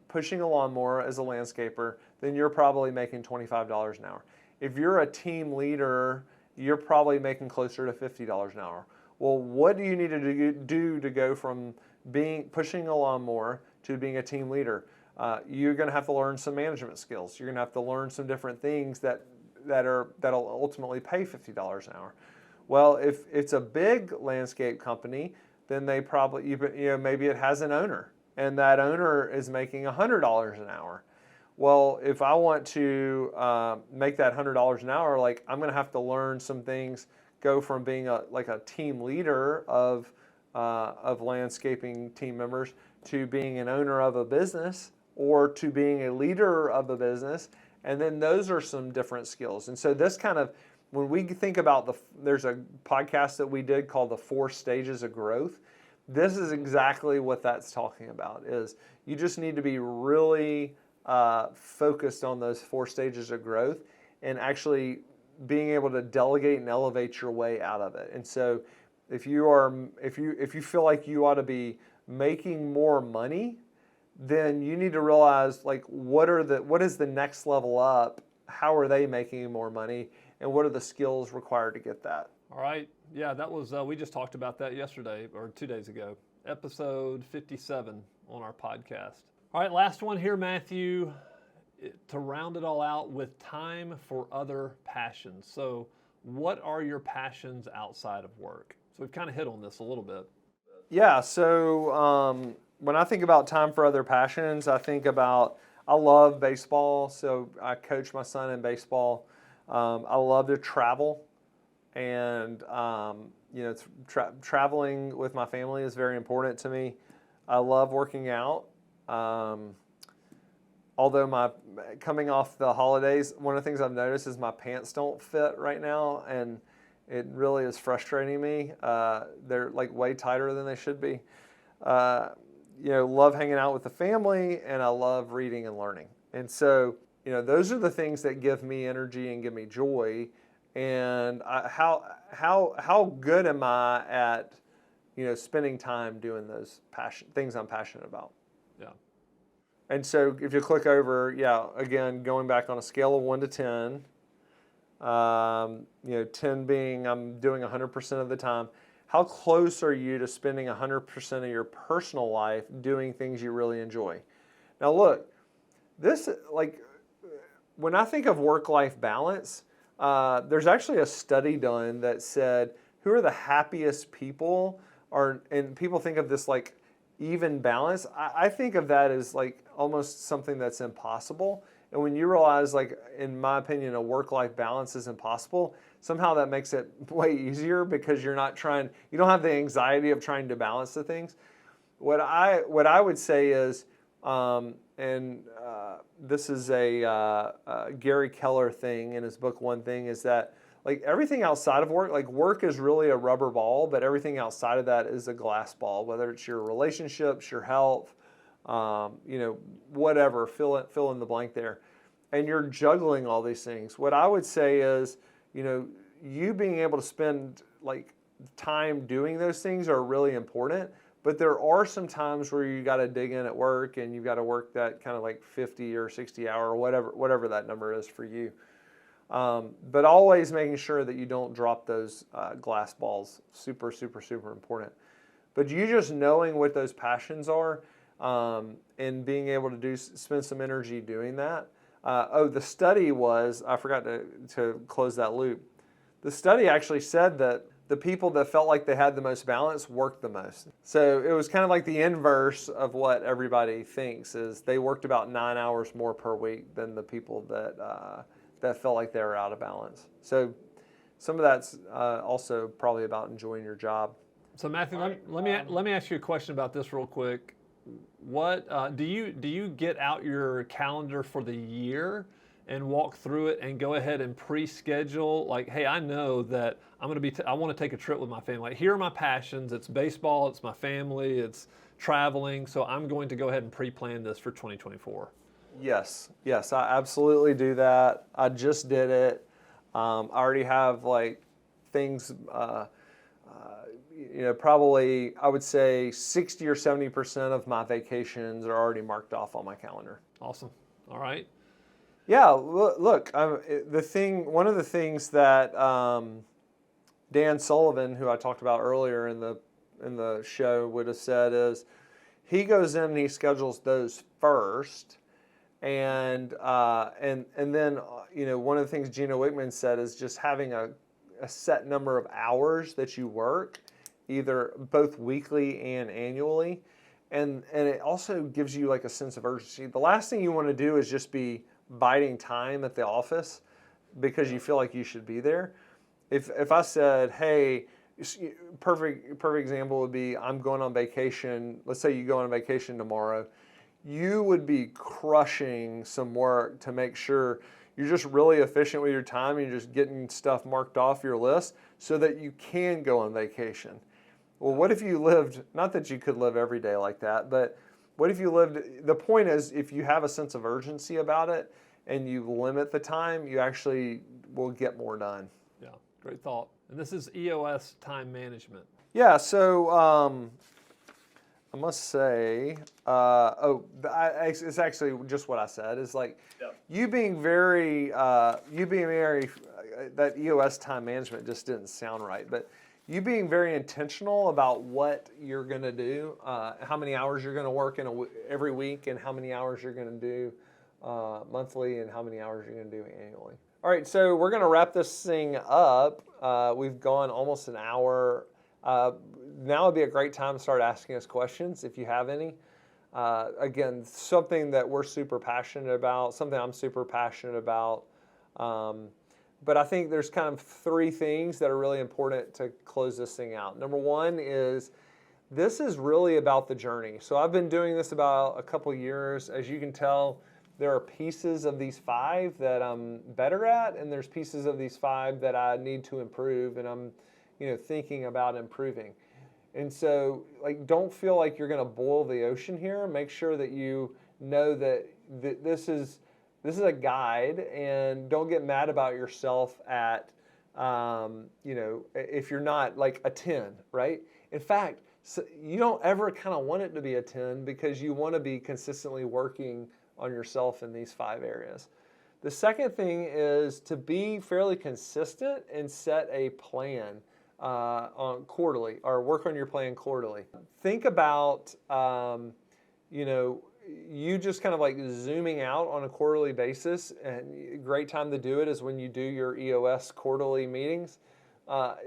Speaker 2: pushing a lawnmower as a landscaper, then you're probably making $25 an hour. If you're a team leader, you're probably making closer to $50 an hour. Well, what do you need to do to go from pushing a lawnmower to being a team leader? You're going to have to learn some management skills. You're going to have to learn some different things that'll ultimately pay $50 an hour. Well, if it's a big landscape company, then they probably, maybe it has an owner, and that owner is making $100 an hour. Well, if I want to make that $100 an hour, like I'm going to have to learn some things, go from being a team leader of landscaping team members to being an owner of a business or to being a leader of a business. And then those are some different skills. And so this kind of, when we think about there's a podcast that we did called The 4 Stages of Growth. This is exactly what that's talking about, is you just need to be really focused on those 4 stages of growth and actually being able to delegate and elevate your way out of it. And so if you feel like you ought to be making more money, then you need to realize like what is the next level up? How are they making more money? And what are the skills required to get that?
Speaker 1: All right. Yeah, that was, we just talked about that yesterday or 2 days ago, episode 57 on our podcast. All right, last one here, Matthew, to round it all out with time for other passions. So what are your passions outside of work? So we've kind of hit on this a little bit.
Speaker 2: Yeah, so when I think about time for other passions, I think about, I love baseball, so I coach my son in baseball. I love to travel, and traveling with my family is very important to me. I love working out. Although coming off the holidays, one of the things I've noticed is my pants don't fit right now, and it really is frustrating me. They're like way tighter than they should be. Love hanging out with the family, and I love reading and learning. And so, those are the things that give me energy and give me joy. And how good am I at, spending time doing those things I'm passionate about?
Speaker 1: Yeah.
Speaker 2: And so if you click over, again, going back on a scale of 1 to 10, 10 being I'm doing 100% of the time, how close are you to spending 100% of your personal life doing things you really enjoy? Now look, when I think of work-life balance, there's actually a study done that said who are the happiest people and people think of this like even balance. I think of that as like almost something that's impossible. And when you realize, like, in my opinion, a work-life balance is impossible, somehow that makes it way easier because you don't have the anxiety of trying to balance the things. What I would say is, this is a Gary Keller thing in his book, One Thing, is that like everything outside of work, like work is really a rubber ball, but everything outside of that is a glass ball, whether it's your relationships, your health, whatever, fill in the blank there. And you're juggling all these things. What I would say is, you being able to spend like time doing those things are really important, but there are some times where you got to dig in at work and you've got to work that kind of like 50 or 60 hour, whatever that number is for you. But always making sure that you don't drop those glass balls. Super, super, super important. But you just knowing what those passions are, and being able to spend some energy doing that. The study was, I forgot to close that loop. The study actually said that the people that felt like they had the most balance worked the most. So it was kind of like the inverse of what everybody thinks, is they worked about 9 hours more per week than the people that felt like they were out of balance. So some of that's also probably about enjoying your job.
Speaker 1: So Matthew, let me ask you a question about this real quick. What do you get out your calendar for the year and walk through it and go ahead and pre-schedule? Like, hey, I know that I want to take a trip with my family. Like, here are my passions. It's baseball. It's my family. It's traveling. So I'm going to go ahead and pre-plan this for 2024.
Speaker 2: Yes, I absolutely do that. I just did it. I already have like things. Probably I would say 60 or 70% of my vacations are already marked off on my calendar.
Speaker 1: Awesome. All right.
Speaker 2: Yeah. Look, one of the things that Dan Sullivan, who I talked about earlier in the show, would have said is he goes in and he schedules those first. And then one of the things Gino Wickman said is just having a set number of hours that you work, either both weekly and annually. And it also gives you like a sense of urgency. The last thing you want to do is just be biding time at the office because you feel like you should be there. If I said, hey, perfect example would be I'm going on vacation. Let's say you go on vacation tomorrow. You would be crushing some work to make sure you're just really efficient with your time and you're just getting stuff marked off your list so that you can go on vacation. Well, what if you lived, not that you could live every day like that, but what if you lived, the point is if you have a sense of urgency about it and you limit the time, you actually will get more done.
Speaker 1: Yeah, great thought. And this is EOS time management.
Speaker 2: Yeah, so I must say, it's actually just what I said. Is like you being very, that EOS time management just didn't sound right, but you being very intentional about what you're going to do, how many hours you're going to work every week, and how many hours you're going to do monthly, and how many hours you're going to do annually. All right, so we're going to wrap this thing up. We've gone almost an hour. Now would be a great time to start asking us questions if you have any. Again, something that we're super passionate about, something I'm super passionate about. But I think there's kind of three things that are really important to close this thing out. Number one is this is really about the journey. So I've been doing this about a couple years. As you can tell, there are pieces of these 5 that I'm better at, and there's pieces of these 5 that I need to improve, and I'm thinking about improving. And so don't feel like you're going to boil the ocean here. Make sure that you know that this is a guide, and don't get mad about yourself at, if you're not like a 10, right? In fact, you don't ever kind of want it to be a 10 because you want to be consistently working on yourself in these 5 areas. The second thing is to be fairly consistent and set a plan on quarterly, or work on your plan quarterly. Think about, you just kind of like zooming out on a quarterly basis, and a great time to do it is when you do your EOS quarterly meetings.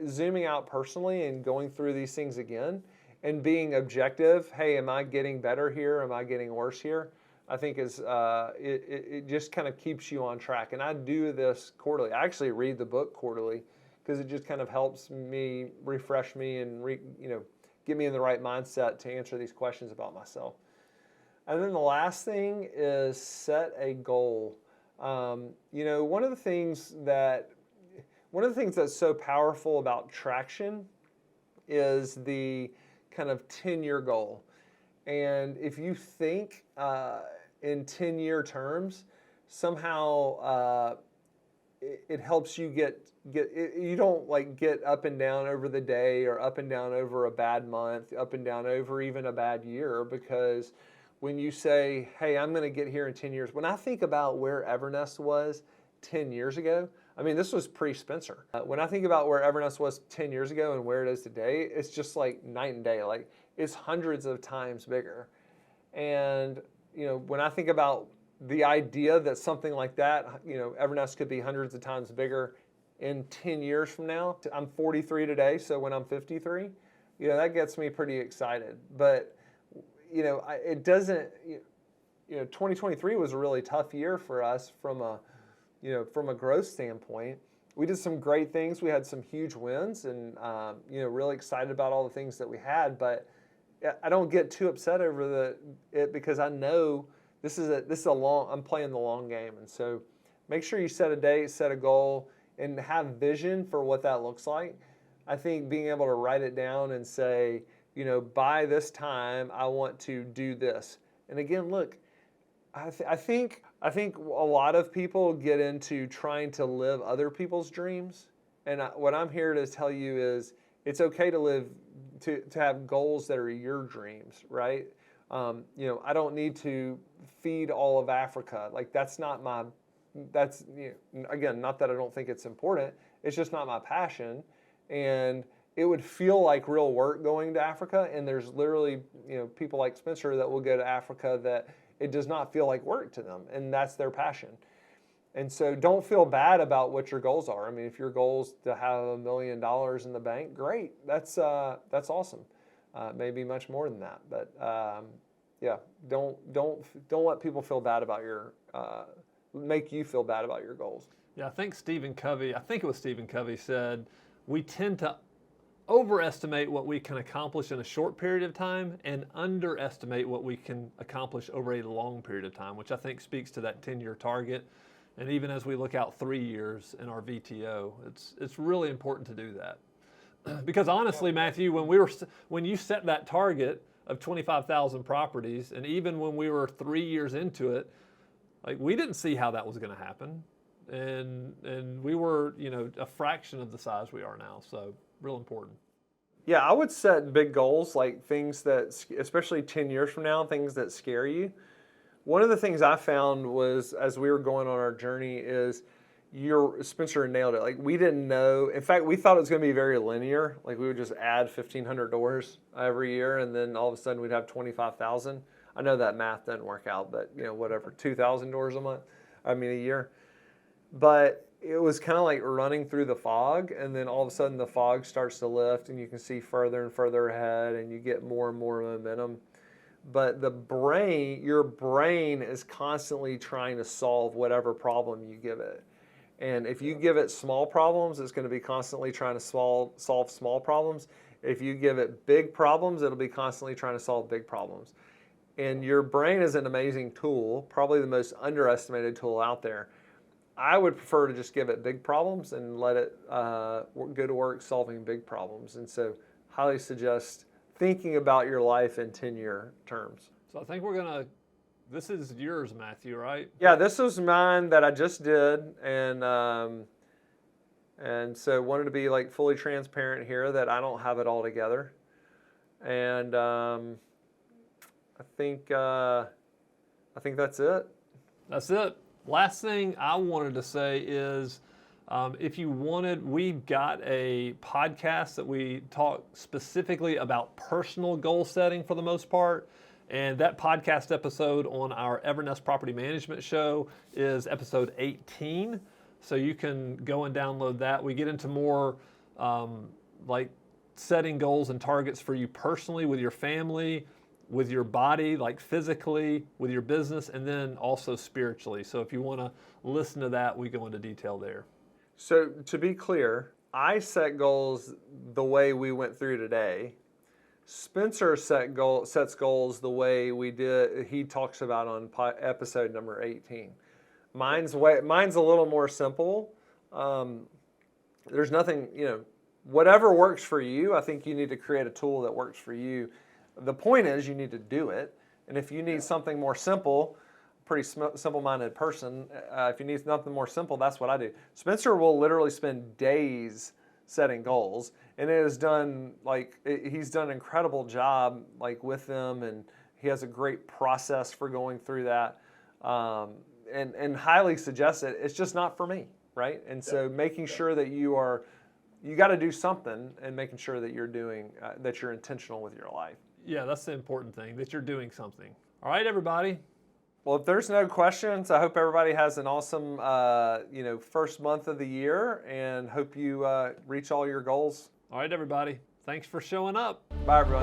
Speaker 2: Zooming out personally and going through these things again and being objective. Hey, am I getting better here? Am I getting worse here? I think it just kind of keeps you on track. And I do this quarterly. I actually read the book quarterly because it just kind of helps me, refresh me, and get me in the right mindset to answer these questions about myself. And then the last thing is set a goal. One of the things that's so powerful about traction is the kind of 10-year goal. And if you think in 10-year terms, somehow it helps you you don't get up and down over the day, or up and down over a bad month, up and down over even a bad year, because when you say, hey, I'm going to get here in 10 years, when I think about where Evernest was 10 years ago, I mean, this was pre-Spencer. When I think about where Evernest was 10 years ago and where it is today, it's just like night and day. Like, it's hundreds of times bigger. And, when I think about the idea that something like that, Evernest could be hundreds of times bigger in 10 years from now. I'm 43 today, so when I'm 53, that gets me pretty excited. But, it doesn't, 2023 was a really tough year for us from a growth standpoint. We did some great things. We had some huge wins, and really excited about all the things that we had. But I don't get too upset over it because I know this is a long. I'm playing the long game, and so make sure you set a date, set a goal, and have vision for what that looks like. I think being able to write it down and say, by this time I want to do this. And again, look, I think a lot of people get into trying to live other people's dreams, and what I'm here to tell you is it's okay to have goals that are your dreams, right? I don't need to feed all of Africa. Like, again, not that I don't think it's important. It's just not my passion, and it would feel like real work going to Africa. And there's literally, people like Spencer that will go to Africa that it does not feel like work to them, and that's their passion. And so don't feel bad about what your goals are. I mean, if your goal is to have $1 million in the bank, great. That's awesome. Maybe much more than that. But yeah, don't let people feel bad about make you feel bad about your goals.
Speaker 1: Yeah, I think it was Stephen Covey said, we tend to overestimate what we can accomplish in a short period of time and underestimate what we can accomplish over a long period of time, which I think speaks to that 10-year target. And even as we look out 3 years in our VTO, it's really important to do that. Because honestly, Matthew, when you set that target of 25,000 properties, and even when we were 3 years into it, like, we didn't see how that was going to happen, and we were, a fraction of the size we are now. So real important.
Speaker 2: Yeah, I would set big goals, like things that, especially 10 years from now, things that scare you. One of the things I found was, as we were going on our journey, is Spencer nailed it. Like, we didn't know. In fact, we thought it was going to be very linear. Like, we would just add 1,500 doors every year, and then all of a sudden we'd have 25,000. I know that math doesn't work out, but whatever, 2,000 doors a year. But it was kind of like running through the fog, and then all of a sudden the fog starts to lift, and you can see further and further ahead, and you get more and more momentum. But your brain is constantly trying to solve whatever problem you give it. And if you give it small problems, it's going to be constantly trying to solve small problems. If you give it big problems, it'll be constantly trying to solve big problems. And your brain is an amazing tool, probably the most underestimated tool out there. I would prefer to just give it big problems and let it go to work solving big problems. And so highly suggest thinking about your life in 10-year terms.
Speaker 1: So I think this is yours, Matthew, right?
Speaker 2: Yeah, this was mine that I just did. And so wanted to be like fully transparent here that I don't have it all together. And I think that's it.
Speaker 1: That's it. Last thing I wanted to say is, if you wanted, we've got a podcast that we talk specifically about personal goal setting for the most part. And that podcast episode on our Evernest Property Management show is episode 18. So you can go and download that. We get into more like setting goals and targets for you personally, with your family, with your body, like physically, with your business, and then also spiritually. So if you want to listen to that, we go into detail there.
Speaker 2: So to be clear, I set goals the way we went through today. Spencer sets goals the way he talks about on episode number 18. Mine's a little more simple. There's nothing, whatever works for you. I think you need to create a tool that works for you. The point is, you need to do it. And if you need something more simple, pretty simple-minded person, if you need something more simple, that's what I do. Spencer will literally spend days setting goals, and he's done an incredible job with them, and he has a great process for going through that, and highly suggest it. It's just not for me, right? And so making sure that you got to do something, and making sure that that you're intentional with your life.
Speaker 1: Yeah, that's the important thing, that you're doing something. All right, everybody.
Speaker 2: Well, if there's no questions, I hope everybody has an awesome, first month of the year, and hope you reach all your goals.
Speaker 1: All right, everybody. Thanks for showing up.
Speaker 2: Bye, everyone.